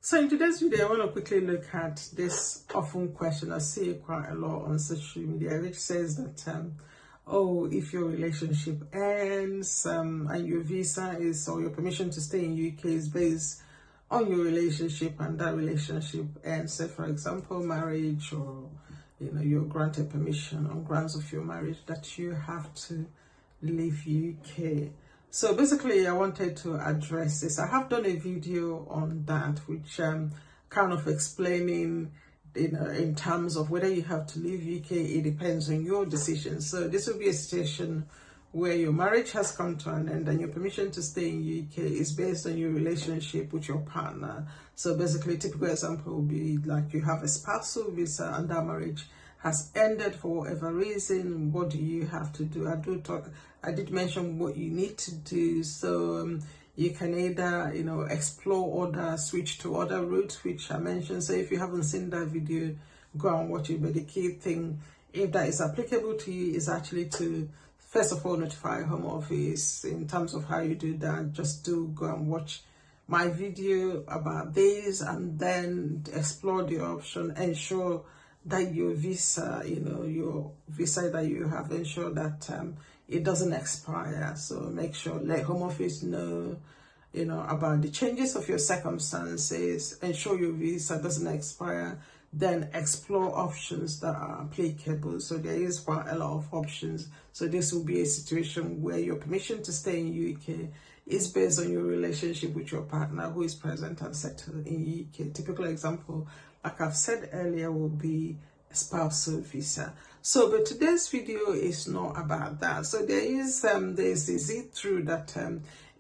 So in today's video, I want to quickly look at this often question I see quite a lot on social media, which says that, oh, if your relationship ends and your visa is, or your permission to stay in UK is based on your relationship, and that relationship ends, say for example, marriage, or you're granted permission on grounds of your marriage that you have to leave UK. So basically, I wanted to address this. I have done a video on that, which kind of explaining, in terms of whether you have to leave UK. It depends on your decision. So this will be a situation where your marriage has come to an end and your permission to stay in UK is based on your relationship with your partner. So basically, a typical example would be like you have a spousal visa and that marriage has ended for whatever reason. What do you have to do? I did mention what you need to do. So you can either explore other, switch to other routes, which I mentioned. So if you haven't seen that video, go and watch it. But the key thing, if that is applicable to you, is actually to first of all notify Home Office. In terms of how you do that, just do go and watch my video about this, and then explore the option. Ensure that your visa, your visa that you have, ensure that it doesn't expire. So make sure, let Home Office know, about the changes of your circumstances. Ensure your visa doesn't expire. Then explore options that are applicable. So there is quite a lot of options. So this will be a situation where your permission to stay in UK is based on your relationship with your partner who is present and settled in UK. Typical example, like I've said earlier, will be a spousal visa. So, but today's video is not about that. So there's is it true that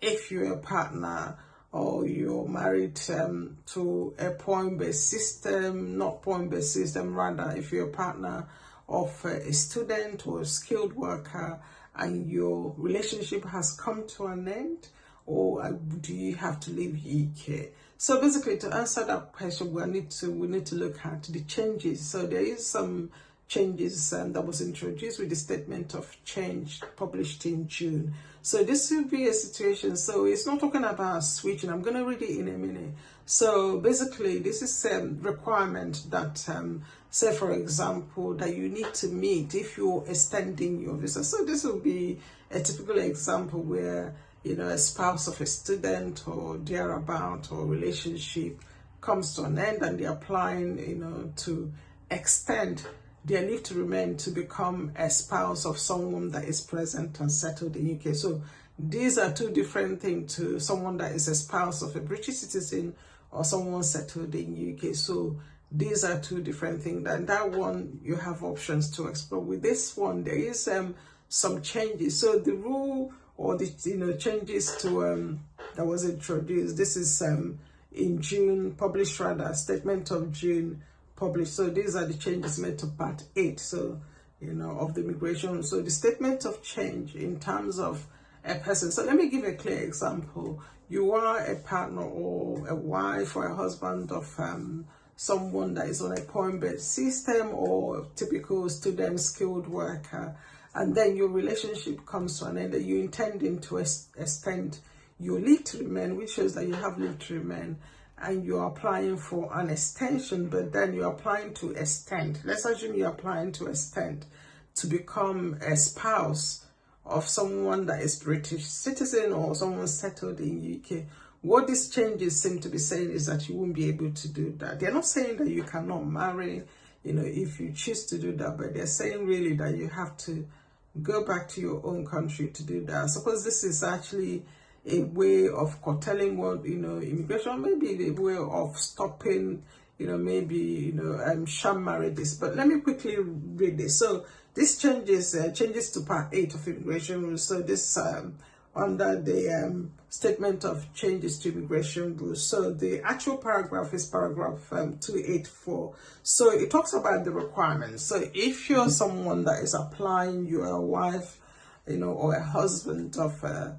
if you're a partner or you're married to a point-based system, not point-based system, rather if you're a partner of a student or a skilled worker and your relationship has come to an end, or do you have to leave UK? So basically, to answer that question, we need to look at the changes. So there is some changes that was introduced with the statement of change published in June. So this will be a situation. So it's not talking about switching. I'm going to read it in a minute. So basically, this is a requirement that, say for example, that you need to meet if you're extending your visa. So this will be a typical example where a spouse of a student or thereabout, or relationship comes to an end and they're applying, to extend their leave to remain to become a spouse of someone that is present and settled in UK. So these are two different things to someone that is a spouse of a British citizen or someone settled in UK. So these are two different things. And that one, you have options to explore. With this one, there is some changes. So the rule, or the changes to that was introduced, this is in June, published rather, statement of June published. So these are the changes made to part 8, so of the immigration. So the statement of change in terms of a person. So let me give a clear example. You are a partner or a wife or a husband of someone that is on a point-based system or a typical student, skilled worker, and then your relationship comes to an end, and you're intending to extend your leave to remain, which shows that you have leave to remain, and you're applying for an extension, but then you're applying to extend. Let's assume you're applying to extend to become a spouse of someone that is British citizen or someone settled in UK. What these changes seem to be saying is that you won't be able to do that. They're not saying that you cannot marry, if you choose to do that, but they're saying really that you have to go back to your own country to do that. I suppose this is actually a way of curtailing what, immigration, maybe the way of stopping, maybe, sham marriages. But let me quickly read this. So this changes to part 8 of immigration rules. So this under the statement of changes to immigration rules. So the actual paragraph is paragraph 284. So it talks about the requirements. So if you're someone that is applying, you're a wife, or a husband of a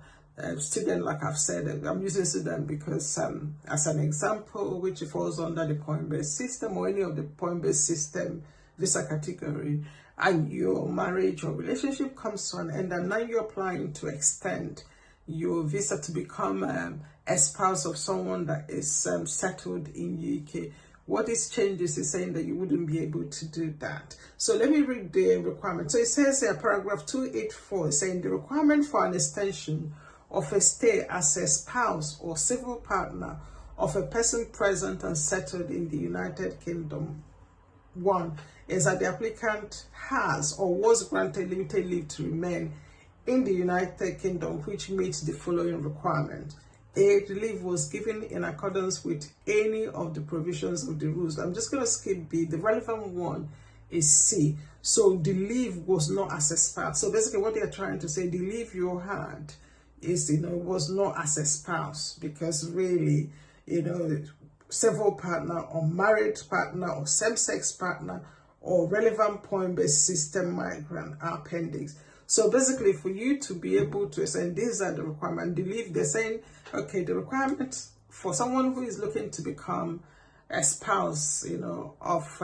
student, like I've said, I'm using student because as an example, which falls under the point-based system or any of the point-based system visa category, and your marriage or relationship comes to an end, and now you're applying to extend your visa to become a spouse of someone that is settled in UK. What this changes is saying that you wouldn't be able to do that. So let me read the requirement. So it says here, paragraph 284, saying the requirement for an extension of a stay as a spouse or civil partner of a person present and settled in the United Kingdom. 1 is that the applicant has or was granted limited leave to remain in the United Kingdom, which meets the following requirement. A, the leave was given in accordance with any of the provisions of the rules. I'm just going to skip B. The relevant one is C. So the leave was not as a spouse. So basically what they're trying to say, the leave you had is, was not as a spouse, because really, several partner or married partner or same-sex partner or relevant point-based system migrant are pending. So basically, for you to be able to say these are the requirements, the leave, they're saying, okay, the requirement for someone who is looking to become a spouse, of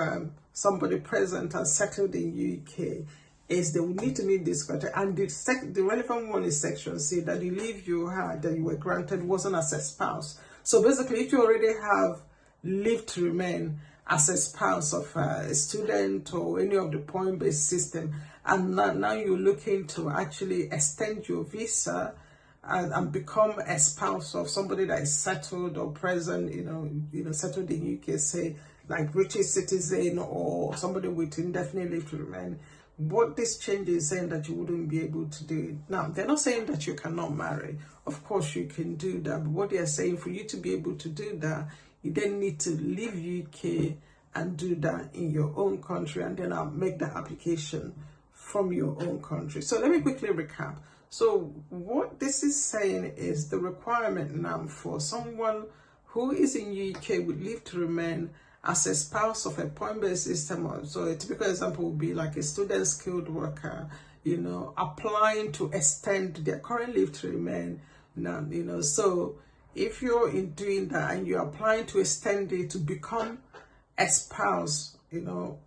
somebody present and settled in UK, is they will need to meet this criteria. And the relevant one is section C, that the leave you had that you were granted wasn't as a spouse. So basically, if you already have leave to remain as a spouse of a student or any of the point-based system, and now you're looking to actually extend your visa and become a spouse of somebody that is settled or present, settled in UK, say like British citizen or somebody with indefinite leave to remain. What this change is saying that you wouldn't be able to do it. Now, they're not saying that you cannot marry. Of course, you can do that. But what they are saying, for you to be able to do that, you then need to leave UK and do that in your own country, and then I'll make the application from your own country. So let me quickly recap. So what this is saying is the requirement now for someone who is in UK with leave to remain as a spouse of a point-based system. So a typical example would be like a student skilled worker, applying to extend their current leave to remain. Now, so if you're in doing that and you're applying to extend it to become a spouse,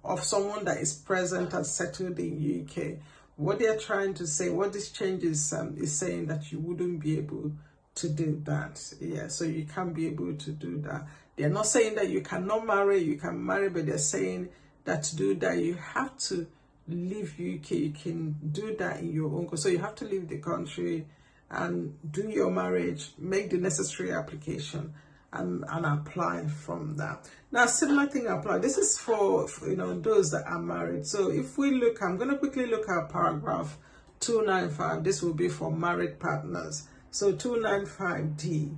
of someone that is present and settled in UK, what they're trying to say, what this change is saying that you wouldn't be able to do that. Yeah, so you can't be able to do that. They're not saying that you cannot marry, you can marry, but they're saying that to do that, you have to leave UK. You can do that in your own. So you have to leave the country and do your marriage, make the necessary application, and apply from that. Now, similar thing apply. This is for those that are married. So if we look, I'm going to quickly look at paragraph 295. This will be for married partners. So 295D,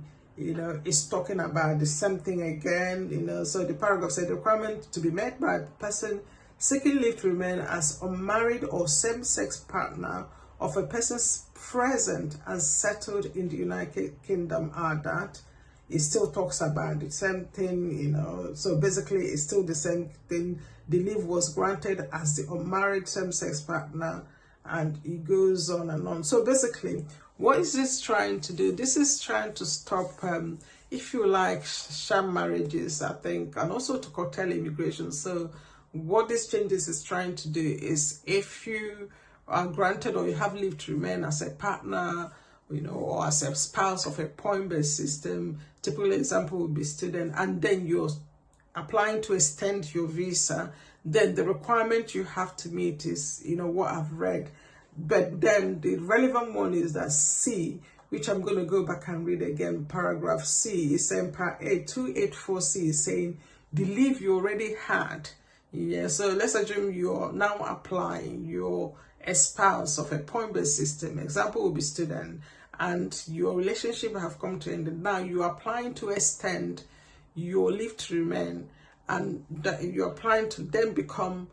is talking about the same thing again. So the paragraph said the requirement to be met by a person seeking leave to remain as unmarried or same-sex partner of a person present and settled in the United Kingdom are that. It still talks about the same thing, so basically it's still the same thing. The leave was granted as the unmarried same-sex partner, and it goes on and on. So basically, what is this trying to do? This is trying to stop, if you like, sham marriages, I think, and also to curtail immigration. So what this changes is trying to do is, if you are granted or you have leave to remain as a partner, or as a spouse of a point-based system, typical example would be student, and then you're applying to extend your visa, then the requirement you have to meet is, what I've read. But then the relevant one is that C, which I'm going to go back and read again. Paragraph C is saying, part A, 284C is saying the leave you already had. Yeah, so let's assume you're now applying, you're a spouse of a point-based system. Example will be student, and your relationship have come to end. And now you're applying to extend your leave to remain, and that you're applying to then become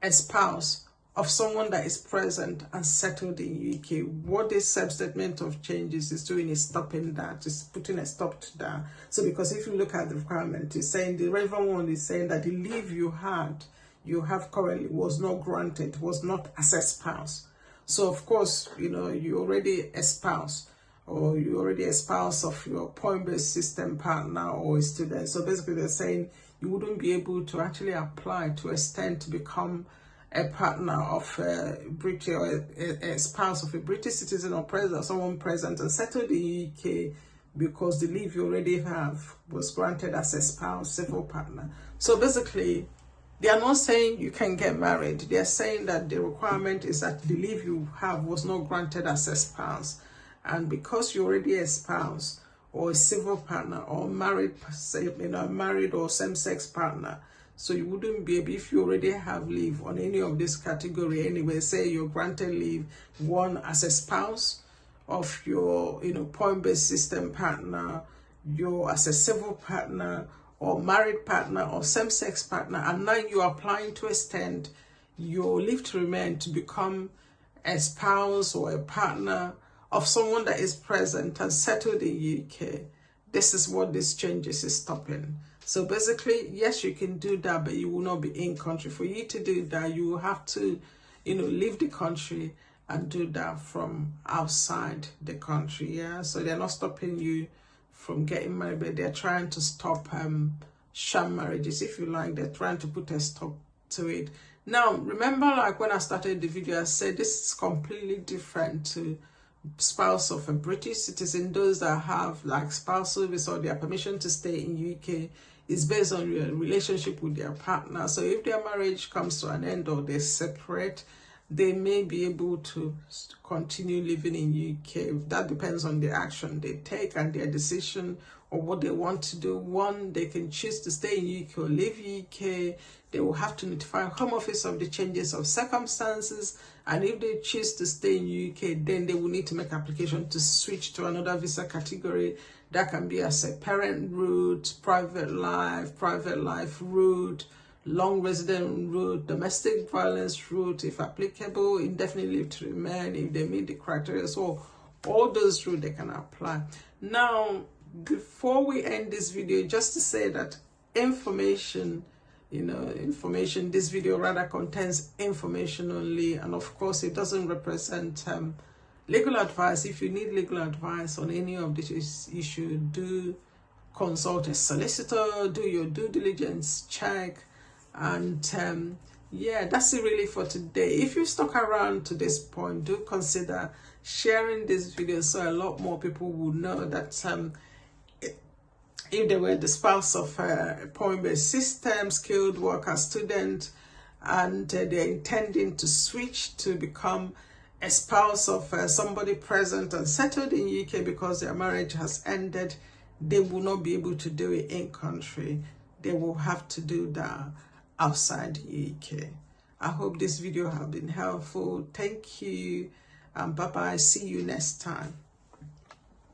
a spouse of someone that is present and settled in UK. What this statement of changes is doing is stopping that, is putting a stop to that. So because if you look at the requirement, it's saying the relevant one is saying that the leave you have currently was not granted, was not as a spouse. So of course, you're already a spouse, or you're already a spouse of your point-based system partner or a student. So basically they're saying you wouldn't be able to actually apply to extend to become a partner of a British or a spouse of a British citizen or president, someone present and settled in the UK, because the leave you already have was granted as a spouse, civil partner. So basically, they are not saying you can get married. They are saying that the requirement is that the leave you have was not granted as a spouse. And because you're already a spouse or a civil partner or married, married or same-sex partner, so you wouldn't be able, if you already have leave on any of this category anyway, say you're granted leave, one as a spouse of your, point-based system partner, you're as a civil partner or married partner or same-sex partner, and now you're applying to extend your leave to remain to become a spouse or a partner of someone that is present and settled in UK. This is what this changes is stopping. So basically, yes, you can do that, but you will not be in country. For you to do that, you will have to, leave the country and do that from outside the country. Yeah, so they're not stopping you from getting married, but they're trying to stop sham marriages, if you like. They're trying to put a stop to it. Now, remember, like when I started the video, I said this is completely different to spouse of a British citizen. Those that have like spousal visa or their permission to stay in UK is based on your relationship with their partner. So if their marriage comes to an end or they separate, they may be able to continue living in UK. That depends on the action they take and their decision or what they want to do. One, they can choose to stay in UK or leave UK. They will have to notify Home Office of the changes of circumstances. And if they choose to stay in UK, then they will need to make application to switch to another visa category. That can be as a parent route, private life route, long resident route, domestic violence route, if applicable, indefinite leave to remain, if they meet the criteria. So all those routes they can apply. Now, before we end this video, just to say that information, this video rather contains information only, and of course it doesn't represent legal advice. If you need legal advice on any of this issue, do consult a solicitor, do your due diligence check. And yeah, that's it really for today. If you stuck around to this point, do consider sharing this video so a lot more people will know that if they were the spouse of a point-based system, skilled worker, student, and they're intending to switch to become a spouse of somebody present and settled in UK because their marriage has ended, they will not be able to do it in country. They will have to do that outside UK. I hope this video has been helpful. Thank you, and bye-bye. See you next time.